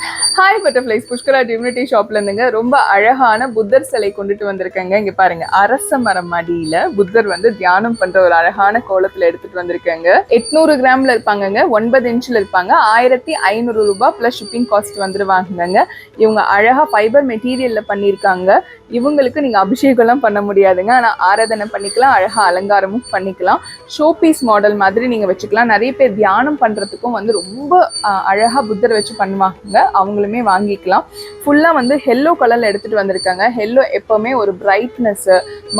Hi butterflies, Pushkara divinity ஷாப்ல இருந்துங்க ரொம்ப அழகான புத்தர் சிலை கொண்டுட்டு வந்திருக்கேங்க. இங்க பாருங்க, அரச மரம் அடியில புத்தர் வந்து தியானம் பண்ற ஒரு அழகான கோலத்துல எடுத்துட்டு வந்திருக்கேங்க. 800 கிராம்ல இருப்பாங்கங்க, 9 இன்ச்ல இருப்பாங்க. 1500 ரூபாய் பிளஸ் ஷிப்பிங் காஸ்ட் வந்துருவாங்கங்க. இவங்க அழகா ஃபைபர் மெட்டீரியல்ல பண்ணியிருக்காங்க. இவங்களுக்கு நீங்க அபிஷேகம் எல்லாம் பண்ண முடியாதுங்க, ஆனா ஆராதனை பண்ணிக்கலாம், அழகா அலங்காரமும் பண்ணிக்கலாம். ஷோ பீஸ் மாடல் மாதிரி நீங்க வச்சுக்கலாம். நிறைய பேர் தியானம் பண்றதுக்கும் வந்து ரொம்ப அழகா புத்தர் வச்சு பண்ணுவாங்க, அவங்களுமே வாங்கிக்கலாம். ஃபுல்லா வந்து ஹெல்லோ கலர்ல எடுத்துட்டு வந்திருக்காங்க. ஹெல்லோ எப்பவுமே ஒரு பிரைட்னஸ்,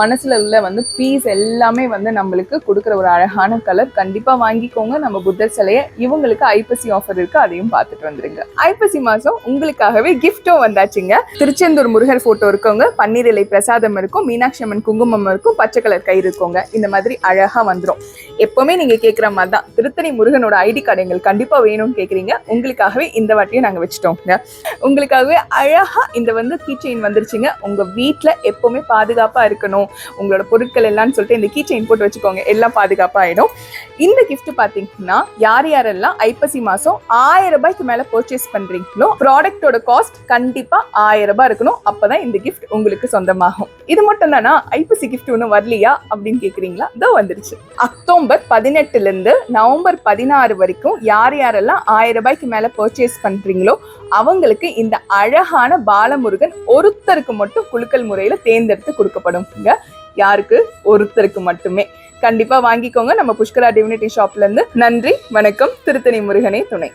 மனசுல உள்ள வந்து பீஸ் எல்லாமே வந்து நம்மளுக்கு கொடுக்குற ஒரு அழகான கலர். கண்டிப்பா வாங்கிக்கோங்க நம்ம புத்தர் சிலையை. இவங்களுக்கு ஐப்பசி ஆஃபர் இருக்கு, அதையும் பார்த்துட்டு வந்துருங்க. ஐப்பசி மாசம் உங்களுக்காகவே கிஃப்டும் வந்தாச்சுங்க. திருச்செந்தூர் முருகர் போட்டோ இருக்கவங்க, பன்னீர் இலை பிரசாதம் இருக்கும், மீனாட்சி அம்மன் குங்குமம் இருக்கும், பச்சை கலர் கயிறு இருக்குங்க. இந்த மாதிரி அழகா வந்துடும். எப்பவுமே நீங்க கேட்குற மாதிரி தான் திருத்தணி முருகனோட ஐடி கார்டு எங்களுக்கு கண்டிப்பா வேணும்னு கேட்குறீங்க. உங்களுக்காகவே இந்த வாட்டியும் நாங்கள் வச்சுட்டோங்க. உங்களுக்காகவே அழகா இந்த வந்து கீ செயின் வந்துருச்சுங்க. உங்க வீட்டில் எப்பவுமே பாதுகாப்பா இருக்கணும், உங்களோட பொருட்கள் எல்லாம் சொல்லிட்டு இந்த கீ செயின் போட்டு வச்சுக்கோங்க, எல்லாம் பாதுகாப்பா ஆயிடும். இந்த கிஃப்ட் பாத்தீங்கன்னா யாரெல்லாம் ஐப்பசி மாசம் 1000 ரூபாய்க்கு மேல பர்ச்சேஸ் பண்றீங்களோ ப்ராடக்டோட காஸ்ட் கண்டிப்பா 1000 ரூபாய் இருக்கணும். அப்பதான் இந்த கிஃப்ட் உங்களுக்கு சொந்தமாகும். இது மட்டும் தானா, ஐப்பசி கிஃப்ட் ஒன்றும் வரலையா அப்படின்னு கேக்குறீங்களா? இதோ வந்துருச்சு. அக்டோபர் 18 இருந்து நவம்பர் 16 வரைக்கும் யாரெல்லாம் 1000 ரூபாய்க்கு மேல பர்ச்சேஸ் பண்றீங்களோ அவங்களுக்கு இந்த அழகான பாலமுருகன் ஒருத்தருக்கு மட்டும் குலுக்கல் முறையில தேர்ந்தெடுத்து கொடுக்கப்படும். யாருக்கு? ஒருத்தருக்கு மட்டுமே. கண்டிப்பா வாங்கிக்கோங்க நம்ம புஷ்கரா டிவினிட்டி ஷாப்ல இருந்து. நன்றி, வணக்கம். திருத்தணி முருகனே துணை.